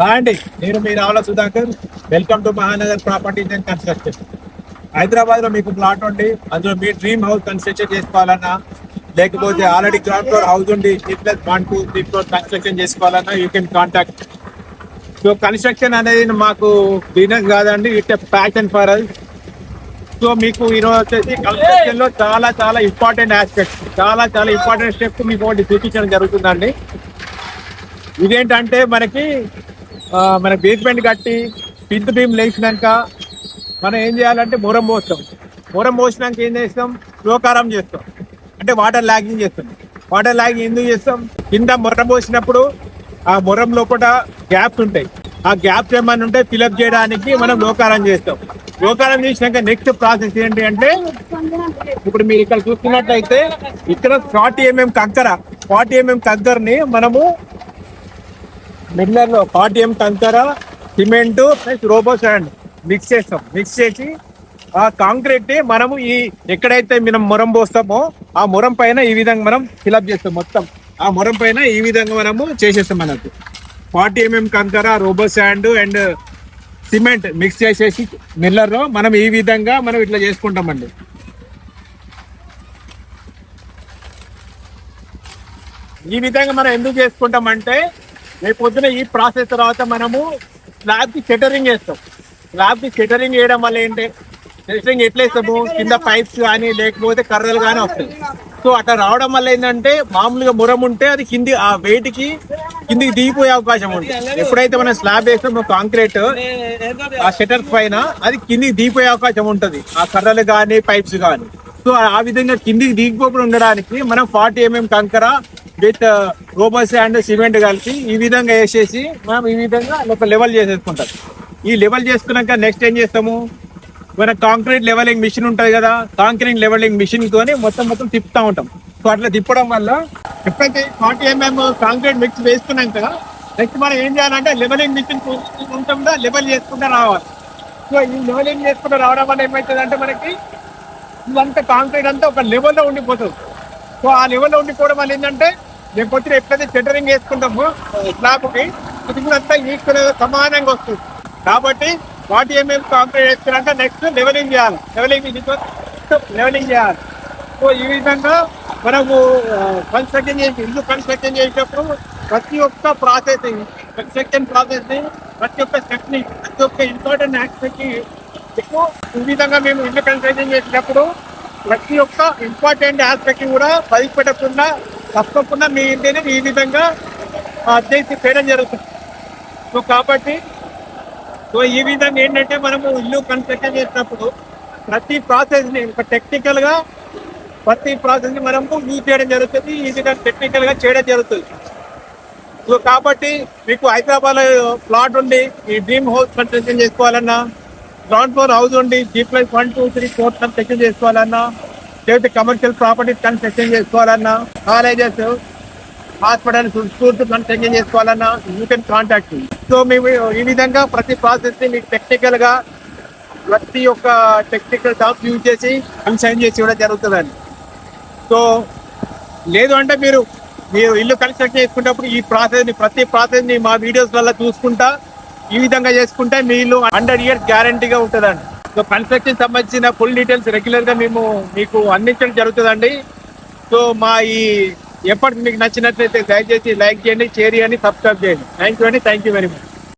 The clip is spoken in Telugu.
అండి, నేను మీ Ravula Sudhakar. Welcome to Mahanagar properties and construction. Hyderabad లో మీకు ప్లాట్ ఉండి అందులో మీ డ్రీమ్ హౌస్ కన్స్ట్రక్షన్ చేసుకోవాలన్నా, లేకపోతే ఆల్రెడీ గ్రౌండ్ ఫ్లోర్ హౌస్ ఉండి G+1 2 3 ఫ్లోర్ కన్స్ట్రక్షన్ చేసుకోవాలన్నా you can contact. So construction అనేది మాకు బిజినెస్ కాదండి, it's passion for us. So మీకు ఈరోజు వచ్చేసి కన్స్ట్రక్షన్ లో చాలా చాలా ఇంపార్టెంట్ ఆస్పెక్ట్, చాలా చాలా ఇంపార్టెంట్ స్టెప్ మీకు ఒకటి చూపించడం జరుగుతుందండి. ఇదేంటంటే మన బేస్మెంట్ కట్టి పింత్ బీమ్ లేచినాక మనం ఏం చేయాలంటే మొరం పోస్తాం. మొరం పోసినాక ఏం చేస్తాం? లోకారం చేస్తాం, అంటే వాటర్ లాగింగ్ చేస్తాం. వాటర్ లాగింగ్ ఎందుకు చేస్తాం? కింద మొరం పోసినప్పుడు ఆ మొరం లోపల గ్యాప్స్ ఉంటాయి. ఆ గ్యాప్స్ ఏమైనా ఉంటే ఫిల్అప్ చేయడానికి మనం లోకారం చేస్తాం. లోకారం చేసినాక నెక్స్ట్ ప్రాసెస్ ఏంటి అంటే, ఇప్పుడు మీరు ఇక్కడ చూస్తున్నట్లయితే ఇక్కడ 40 mm కంకరని మనము మిల్లర్ లో 40 mm కంకర, cement plus robo sand mix చేస్తాం. మిక్స్ చేసి ఆ కాంక్రీట్ ని మనము ఎక్కడైతే మనం మొరం పోస్తామో ఆ మొరం పైన ఈ విధంగా మనం ఫిలప్ చేస్తాం. మొత్తం ఆ మొరం పైన ఈ విధంగా మనము చేసేస్తాం. మనకు 40 mm కంకర, robo sand and cement mix చేసేసి మిల్లర్ లో మనం ఈ విధంగా మనం ఇట్లా చేసుకుంటామండి. ఈ విధంగా మనం ఎందుకు చేసుకుంటామంటే, రేపు పొద్దున ఈ ప్రాసెస్ తర్వాత మనము స్లాబ్ కి షట్టరింగ్ వేస్తాం. స్లాబ్ కి షట్టరింగ్ వేయడం వల్ల ఏంటి, షట్టరింగ్ ఎట్లా వేస్తాము? కింద పైప్స్ కానీ లేకపోతే కర్రలు కానీ వస్తాయి. సో అట్లా రావడం వల్ల ఏంటంటే, మామూలుగా మురం ఉంటే అది కింది ఆ వెయిట్ కి కిందికి దిగిపోయే అవకాశం ఉంటుంది. ఎప్పుడైతే మనం స్లాబ్ వేస్తామో కాంక్రీట్ ఆ షట్టర్స్ పైన అది కిందికి దిగిపోయే అవకాశం ఉంటుంది, ఆ కర్రలు కానీ పైప్స్ కానీ. సో ఆ విధంగా కిందికి దిగిపోకుండా ఉండడానికి మనం 40 mm కంకర విత్ రోబస్ అండ్ సిమెంట్ కలిపి ఈ విధంగా వేసేసి మనం ఈ విధంగా ఒక లెవెల్ చేసేసుకుంటాం. ఈ లెవెల్ చేసుకున్నాక నెక్స్ట్ ఏం చేస్తాము? మన కాంక్రీట్ లెవెలింగ్ మిషన్ ఉంటుంది కదా, కాంక్రీట్ లెవెలింగ్ మిషన్ తోని మొత్తం తిప్పుతూ ఉంటాం. సో అట్లా తిప్పడం వల్ల ఎప్పుడైతే 40 mm కాంక్రీట్ మిక్స్ వేసుకున్నాక నెక్స్ట్ మనం ఏం చేయాలంటే లెవెలింగ్ మిషన్ ఉంటుందా లెవెల్ చేసుకుంటూ రావాలి. సో ఈ లెవెలింగ్ చేసుకుంటూ రావడం వల్ల ఏమవుతుంది అంటే, మనకి ఇదంతా కాంక్రీట్ అంతా ఒక లెవెల్లో ఉండిపోతుంది. సో ఆ లెవెల్లో ఉండిపోవడం వల్ల ఏంటంటే, రేపు వచ్చి ఎప్పుడైతే షట్టరింగ్ వేసుకుంటామో స్లాబ్కి అది కూడా అంతా ఈక్వల్ సమానంగా వస్తుంది. కాబట్టి 40 mm కాంక్రీట్ వేసుకున్నాక నెక్స్ట్ లెవెలింగ్ చేయాలి. లెవెలింగ్ చేయాలి. సో ఈ విధంగా మనము ఇల్లు కన్స్ట్రక్షన్ చేసేటప్పుడు ప్రతి ఒక్క కన్స్ట్రక్షన్ ప్రాసెస్ ని, ప్రతి ఒక్క స్టెప్ ని, ప్రతి ఒక్క ఇంపార్టెంట్ ఆస్పెక్ట్ ఈ విధంగా మేము ఇల్లు కన్స్ట్రక్షన్ చేసేటప్పుడు ప్రతి ఒక్క ఇంపార్టెంట్ ఆస్పెక్ట్ కూడా వదిలిపెట్టకుండా తప్పకుండా మీ ఇంటిని ఈ విధంగా చేసి చేయడం జరుగుతుంది. సో కాబట్టి ఈ విధంగా ఏంటంటే, మనము ఇల్లు కన్స్ట్రక్షన్ చేసినప్పుడు ప్రతి ప్రాసెస్ ని మనము యూజ్ చేయడం జరుగుతుంది, ఈ విధంగా టెక్నికల్ గా చేయడం జరుగుతుంది. సో కాబట్టి మీకు హైదరాబాద్ లో ప్లాట్ ఉండి ఈ డ్రీమ్ హౌస్ కన్స్ట్రక్షన్ చేసుకోవాలన్నా, గ్రౌండ్ ఫ్లోర్ హౌస్ ఉండి G+1 2 3 4 కన్స్ట్రక్షన్ చేసుకోవాలన్నా, లేకపోతే కమర్షియల్ ప్రాపర్టీస్ కన్స్ట్రక్షన్ చేసుకోవాలన్నా, కాలేజెస్, హాస్పిటల్స్, స్కూల్స్ కన్స్ట్రక్షన్ చేసుకోవాలన్నా యూ కెన్ కాంటాక్ట్. సో మేము ఈ విధంగా ప్రతి ప్రాసెస్ ని మీకు టెక్నికల్ గా ప్రతి ఒక్క టెక్నికల్ టాప్ యూజ్ చేసి కన్సైన్ చేసి ఇవ్వడం జరుగుతుందండి. సో లేదు అంటే మీరు ఇల్లు కన్స్ట్రక్ట్ చేసుకున్నప్పుడు ప్రతి ప్రాసెస్ ని మా వీడియోస్ వల్ల చూసుకుంటా ఈ విధంగా చేసుకుంటే మీ ఇల్లు 100 years గ్యారంటీగా ఉంటుందండి. సో కన్స్ట్రక్షన్ సంబంధించిన ఫుల్ డీటెయిల్స్ రెగ్యులర్ గా మేము మీకు అందించడం జరుగుతుందండి. సో మా ఈ ఎఫర్ట్ మీకు నచ్చినట్లయితే దయచేసి లైక్ చేయండి, షేర్ చేయండి, సబ్స్క్రైబ్ చేయండి. Thank you very much.